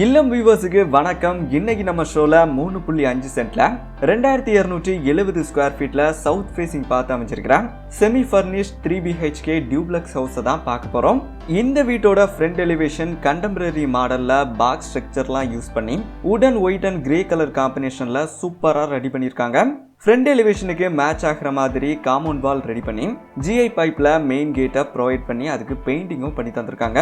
இல்லம் வியூவர்ஸுக்கு வணக்கம். இன்னைக்கு நம்ம ஷோல 3.5 சென்ட்ல 2270 ஸ்கொயர் ஃபீட்ல சவுத் ஃபேசிங் பார்த்து அமைச்சிருக்கிற செமி ஃபர்னிஷ்ட் 3BHK டியூப்ளெக்ஸ் ஹவுஸை தான் பார்க்க போறோம். இந்த வீட்டோட ஃப்ரண்ட் எலிவேஷன் கண்டெம்பரரி மாடல்ல பாக்ஸ் ஸ்ட்ரக்சர்லாம் யூஸ் பண்ணி உடன் ஒயிட் அண்ட் கிரே கலர் காம்பினேஷன்ல சூப்பரா ரெடி பண்ணியிருக்காங்க. ஃப்ரண்ட் எலிவேஷனுக்கு மேட்ச் ஆகிற மாதிரி காம்பவுண்ட் வால் ரெடி பண்ணி ஜிஐ பைப்ல மெயின் கேட்டை ப்ரொவைட் பண்ணி அதுக்கு பெயிண்டிங்கும் பண்ணி தந்திருக்காங்க.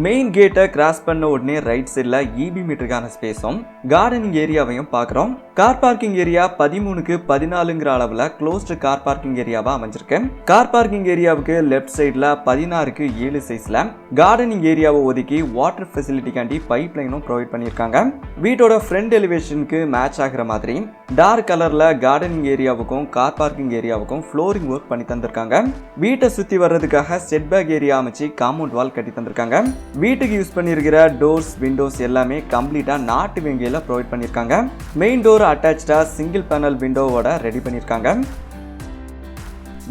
மெயின் கேட்டை கிராஸ் பண்ண உடனே ரைட் சைட்ல இபி மீட்டருக்கான ஸ்பேஸும் கார்டனிங் ஏரியாவையும் பார்க்குறோம். கார் பார்க்கிங் ஏரியா 13க்கு 14ங்கிற அளவுல க்ளோஸ்டு கார் பார்க்கிங் ஏரியாவா அமைஞ்சிருக்கு. கார் பார்க்கிங் ஏரியாவுக்கு லெஃப்ட் சைட்ல 16க்கு 7 சைஸ்ல கார்டனிங் ஏரியாவை ஒதுக்கி வாட்டர் ஃபெசிலிட்டிக்காண்டி பைப் லைனும் ப்ரொவைட் பண்ணியிருக்காங்க. வீட்டோட ஃப்ரண்ட் எலிவேஷனுக்கு மேட்ச் ஆகிற மாதிரி டார்க் கலர்ல கார்டனிங் ஏரியாவுக்கும் கார் பார்க்கிங் ஏரியாவுக்கும் ஃப்ளோரிங் ஒர்க் பண்ணி தந்திருக்காங்க. வீட்டை சுத்தி வர்றதுக்காக செட் பேக் ஏரியா அமைச்சு காம்பவுண்ட் வால் கட்டி தந்திருக்காங்க. வீட்டுக்கு யூஸ் பண்ணியிருக்கிற டோர்ஸ் விண்டோஸ் எல்லாமே கம்ப்ளீட்டா நாட்டு வெங்கையில ப்ரொவைட் பண்ணியிருக்காங்க. மெயின் டோர் அட்டாச்சா சிங்கிள் பேனல் விண்டோவோட ரெடி பண்ணியிருக்காங்க.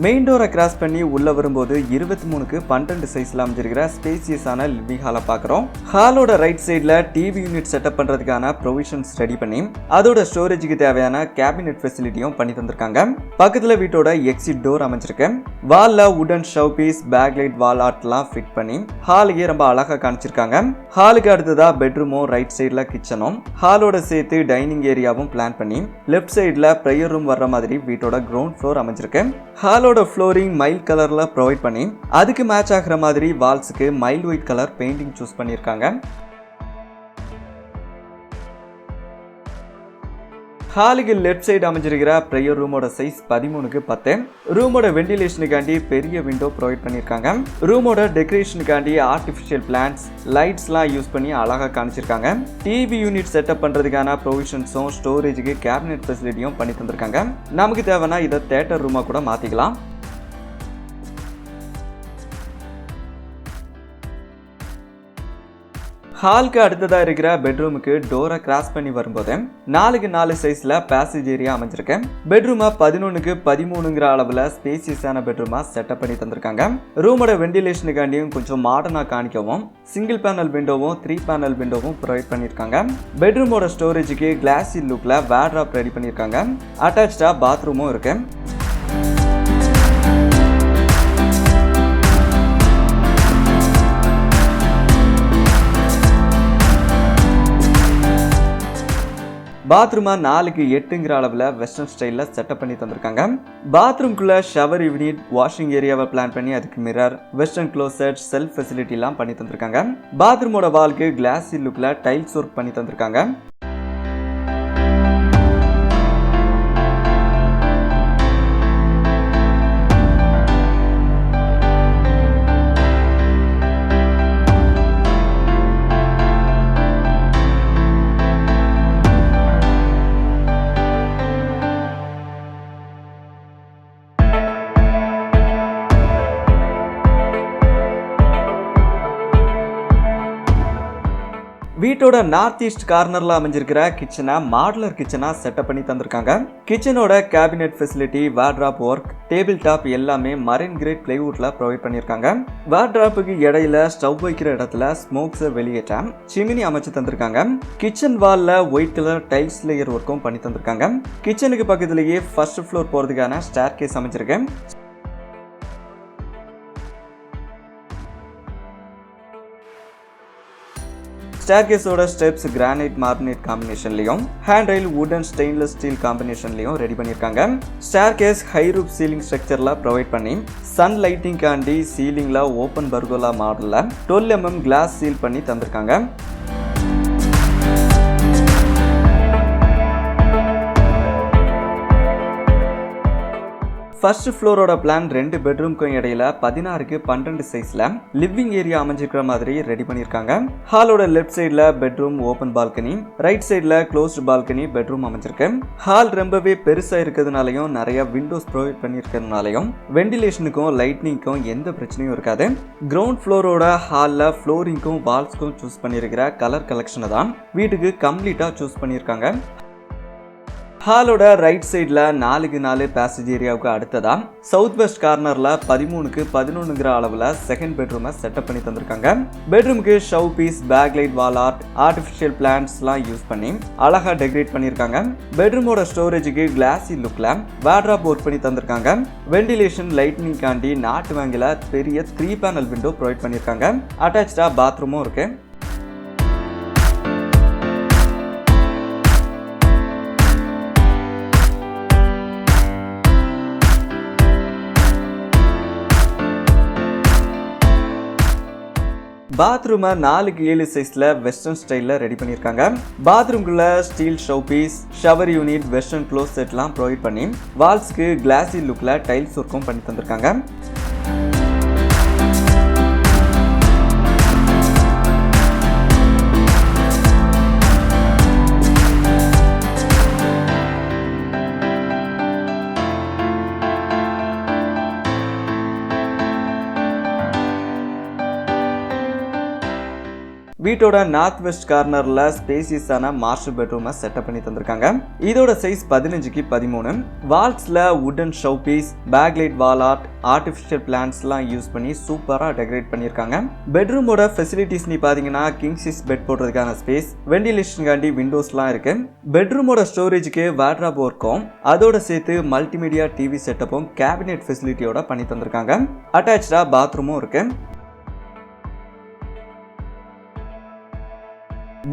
மெயின் டோரை கிராஸ் பண்ணி உள்ள வரும்போது 23க்கு 12 சைஸ்ல அமைஞ்சிருக்கிற ஸ்பேசியஸான லிவிங் ஹாலை பார்க்குறோம். ஹாலோட ரைட் சைட்ல டிவி யூனிட் செட்டப் பண்றதுக்கான ப்ரொவிஷன்ஸ் ரெடி பண்ணி அதோட ஸ்டோரேஜுக்கு தேவையான கேபினெட் ஃபெசிலிட்டியும் பண்ணி தந்திருக்காங்க. பக்கத்துல வீட்டோட எக்ஸிட் டோர் அமைஞ்சிருக்கு. வால்ல உடன் ஷவ் பீஸ் பேக் லைட் வால் ஆர்ட்லாம் ஃபிட் பண்ணி ஹாலுக்கே ரொம்ப அழகா காணிச்சிருக்காங்க. ஹாலுக்கு அடுத்ததா பெட்ரூமும் ரைட் சைட்ல கிச்சனும் ஹாலோட சேர்த்து டைனிங் ஏரியாவும் பிளான் பண்ணி லெஃப்ட் சைட்ல ப்ரேயர் ரூம் வர்ற மாதிரி வீட்டோட கிரவுண்ட் ஃப்ளோர் அமைஞ்சிருக்கு. ஹாலோட ஃப்ளோரிங் மைல்ட் கலர்ல ப்ரொவைட் பண்ணி அதுக்கு மேட்ச் ஆகிற மாதிரி வால்ஸுக்கு mild white colour painting choose பண்ணியிருக்காங்க. ஹாலுக்கு லெஃப்ட் சைடு அமைஞ்சிருக்கிற ப்ரேயர் ரூமோட சைஸ் 13க்கு 10. ரூமோட வெண்டிலேஷனுக்காண்டி பெரிய விண்டோ ப்ரொவைட் பண்ணியிருக்காங்க. ரூமோட டெக்கரேஷனுக்காண்டி ஆர்டிஃபிஷியல் பிளான்ட்ஸ் லைட்ஸ்லாம் யூஸ் பண்ணி அழகாக காணிச்சிருக்காங்க. டிவி யூனிட் செட்டப் பண்ணுறதுக்கான ப்ரொவிஷன்ஸும் ஸ்டோரேஜுக்கு கேபினெட் ஃபெசிலிட்டியும் பண்ணி தந்திருக்காங்க. நமக்கு தேவைன்னா இதை தேட்டர் ரூமாக கூட மாற்றிக்கலாம். ஹாலுக்கு அடுத்ததாக இருக்கிற பெட்ரூமுக்கு டோரை கிராஸ் பண்ணி வரும்போது 4க்கு 4 சைஸ்ல பேசேஜ் ஏரியா அமைஞ்சிருக்கு. பெட்ரூமை 11க்கு 13ங்கிற அளவில் ஸ்பேசியஸான பெட்ரூமா செட்டப் பண்ணி தந்திருக்காங்க. ரூமோட வெண்டிலேஷனுக்காண்டியும் கொஞ்சம் மாடர்னா காணிக்கவும் சிங்கிள் பேனல் விண்டோவும் 3 பேனல் விண்டோவும் ப்ரொவைட் பண்ணியிருக்காங்க. பெட்ரூமோட ஸ்டோரேஜுக்கு கிளாஸி லுக்ல வார்ட்ரோப் ரெடி பண்ணியிருக்காங்க. அட்டாச்சா பாத்ரூமும் இருக்கு. பாத்ரூமா 4க்கு 8ங்கிற அளவில் வெஸ்டர்ன் ஸ்டைலில் செட்டப் பண்ணி தந்திருக்காங்க. பாத்ரூம்குள்ள ஷவர் யூனிட் வாஷிங் ஏரியாவை பிளான் பண்ணி அதுக்கு மிரர் வெஸ்டர்ன் க்ளோசெட் செல்ஃப் ஃபெசிலிட்டிலாம் பண்ணி தந்திருக்காங்க. பாத்ரூமோட வால்க்கு கிளாஸி லுக்ல டைல்ஸ் ஒர்க் பண்ணி தந்திருக்காங்க. வீட்டோட நார்த் ஈஸ்ட் கார்னர்ல அமைஞ்சிருக்கிற கிச்சனை மாடுலர் கிச்சனா செட்டப் பண்ணி தந்திருக்காங்க. கிச்சனோட cabinet facility wardrobe work table top எல்லாமே மரைன் கிரேட் பிளைவுட்ல ப்ரொவைட் பண்ணியிருக்காங்க. வார்ட்ரோப்புக்கு இடையில ஸ்டவ் வைக்கிற இடத்துல ஸ்மோக்ஸை வெளியேற்ற சிமினி அமைச்சு தந்திருக்காங்க. கிச்சன் வால்ல ஒயிட் கலர் டைல்ஸ் லேயர் ஒர்க்கும் பண்ணி தந்திருக்காங்க. கிச்சனுக்கு பக்கத்திலேயே ஃபர்ஸ்ட் ஃப்ளோர் போறதுக்கான ஸ்டேர் கேஸ் அமைச்சிருக்கு. ஸ்டேர்கேஸோட ஸ்டெப்ஸ் கிரானைட் மார்பனைட் காம்பினேஷன்லையும் hand rail wooden stainless steel காம்பினேஷன்லையும் ரெடி பண்ணியிருக்காங்க. ஸ்டேர்கேஸ் ஹை ரூப் சீலிங் ஸ்ட்ரக்சர்ல ப்ரொவைட் பண்ணி சன் லைட்டிங்காண்டி சீலிங்ல ஓப்பன் பர்கோலா மாடல்ல 12 mm கிளாஸ் சீல் பண்ணி தந்திருக்காங்க. ஃபர்ஸ்ட் ஃப்ளோரோட பிளான் 2 பெட்ரூம்க்கும் இடையில 16க்கு 12 சைஸ்ல லிவிங் ஏரியா அமைஞ்சிருக்கிற மாதிரி ரெடி பண்ணியிருக்காங்க. ஹாலோட லெஃப்ட் சைட்ல பெட்ரூம் ஓப்பன் பால்கனி, ரைட் சைட்ல க்ளோஸ்டு பால்கனி பெட்ரூம் அமைஞ்சிருக்கு. ஹால் ரொம்பவே பெருசா இருக்கிறதுனாலையும் நிறைய விண்டோஸ் ப்ரொவைட் பண்ணியிருக்கிறதுனாலையும் வெண்டிலேஷனுக்கும் லைட்னிங்க்கும் எந்த பிரச்சனையும் இருக்காது. கிரவுண்ட் ஃப்ளோரோட ஹாலில் ஃப்ளோரிங்க்கும் வால்ஸ்க்கும் சூஸ் பண்ணியிருக்கிற கலர் கலெக்ஷனை தான் வீட்டுக்கு கம்ப்ளீட்டா சூஸ் பண்ணியிருக்காங்க. ஹாலோட ரைட் சைடில் 4x4 பேசேஜ் ஏரியாவுக்கு அடுத்ததா சவுத் வெஸ்ட் கார்னரில் 13க்கு 11ங்கிற அளவில் செகண்ட் பெட்ரூமை செட்டப் பண்ணி தந்திருக்காங்க. பெட்ரூமுக்கு showpiece, backlight, wall art, artificial பிளான்ட்ஸ்லாம் யூஸ் பண்ணி அழகாக டெக்கரேட் பண்ணியிருக்காங்க. பெட்ரூமோட ஸ்டோரேஜுக்கு கிளாஸி லுக்கில் வார்ட்ராப் ஒர்க் பண்ணி தந்திருக்காங்க. வெண்டிலேஷன் லைட்னிங்காண்டி நாட்டு வாங்கில பெரிய 3 பேனல் விண்டோ ப்ரொவைட் பண்ணியிருக்காங்க. அட்டாச்சாக பாத்ரூமும் இருக்கு. பாத்ரூமை 4x7 சைஸ்ல வெஸ்டர்ன் ஸ்டைல்ல ரெடி பண்ணியிருக்காங்க. பாத்ரூம்குள்ள steel showpiece, shower unit, western close செட்லாம் ப்ரொவைட் பண்ணி வால்ஸ்க்கு கிளாஸி லுக்ல டைல்ஸ் ஒர்க்கும் பண்ணி தந்திருக்காங்க. வீட்டோட நார்த் வெஸ்ட் கார்னர்ல ஸ்பேசியஸான மாஸ்டர் பெட்ரூமை செட்டப் பண்ணி தந்திருக்காங்க. இதோட சைஸ் 15க்கு 13. வால்ஸ்ல wooden showpiece, backlight, wall art, artificial பிளான்ட்ஸ்லாம் யூஸ் பண்ணி சூப்பரா டெக்கரேட் பண்ணியிருக்காங்க. பெட்ரூமோட ஃபெசிலிட்டிஸ் நீ பாத்தீங்கன்னா கிங் சைஸ் பெட் போடுறதுக்கான ஸ்பேஸ், வெண்டிலேஷனுக்காண்டி விண்டோஸ்லாம் இருக்கு. பெட்ரூமோட ஸ்டோரேஜுக்கு வார்ட்ராப் ஒர்க்கும் அதோட சேர்த்து மல்டிமீடியா டிவி செட்டப்பும் கேபினெட் ஃபெசிலிட்டியோட பண்ணி தந்திருக்காங்க. அட்டாச்சா பாத்ரூமும் இருக்கு.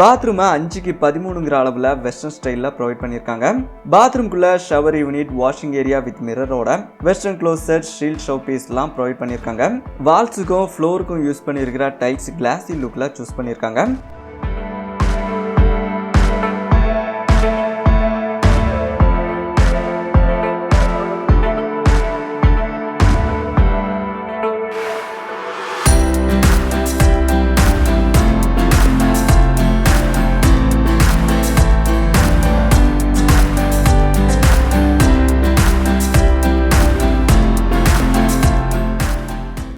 பாத்ரூமை 5க்கு 13ங்கிற அளவில் வெஸ்டர்ன் ஸ்டைலில் ப்ரொவைட் பண்ணியிருக்காங்க. பாத்ரூம்குள்ள shower unit, washing area with மிரரோட வெஸ்டர்ன் க்ளோஸ் செட், ஷீல்ட் ஷவ் பீஸ்லாம் ப்ரொவைட் பண்ணியிருக்காங்க. வால்ஸுக்கும் ஃப்ளோருக்கும் யூஸ் பண்ணியிருக்கிற டைல்ஸ் கிளாஸி லுக்கில் சூஸ் பண்ணியிருக்காங்க.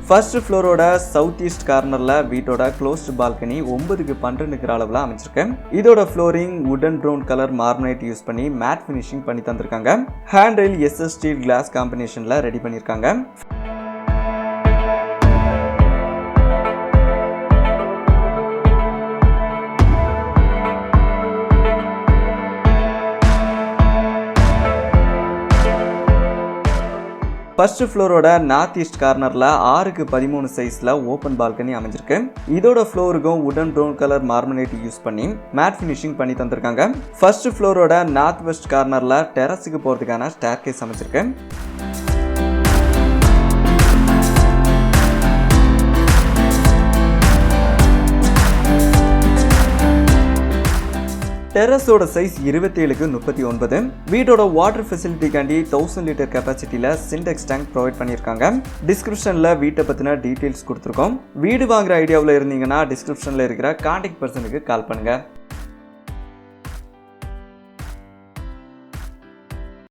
ஃபர்ஸ்ட் ஃப்ளோரோட சவுத் ஈஸ்ட் கார்னர்ல வீட்டோட க்ளோஸ்ட் பால்கனி 9க்கு 12ங்கிற அளவில் அமைச்சிருக்கேன். இதோட flooring wooden brown colour marbonite use பண்ணி மேட் ஃபினிஷிங் பண்ணி தந்திருக்காங்க. Hand rail SS steel glass காம்பினேஷன்ல ரெடி பண்ணியிருக்காங்க. ஃபர்ஸ்ட் ஃப்ளோரோட நார்த் ஈஸ்ட் கார்னர்ல 6க்கு 13 சைஸ்ல ஓப்பன் பால்கனி அமைஞ்சிருக்கு. இதோட ஃப்ளோருக்கும் வுடன் ப்ரௌன் கலர் மார்பனைட் யூஸ் பண்ணி மேட் ஃபினிஷிங் பண்ணி தந்திருக்காங்க. ஃபர்ஸ்ட் ஃப்ளோரோட நார்த் வெஸ்ட் கார்னர்ல டெரஸுக்கு போறதுக்கான ஸ்டேர்கேஸ் அமைச்சிருக்கு. டெரஸோட சைஸ் 27க்கு 39. வீட்டோட வாட்டர் ஃபெசிலிட்டிக்காண்டி 1000 லிட்டர் கெப்பாசிட்டியில் சிண்டெக்ஸ் டேங்க் ப்ரொவைட் பண்ணியிருக்காங்க. டிஸ்கிரிப்ஷனில் வீட்டை பற்றின டீட்டெயில்ஸ் கொடுத்துருக்கோம். வீடு வாங்குற ஐடியாவில் இருந்தீங்கன்னா டிஸ்கிரிப்ஷனில் இருக்கிற கான்டாக்ட் பர்சனுக்கு கால் பண்ணுங்கள்.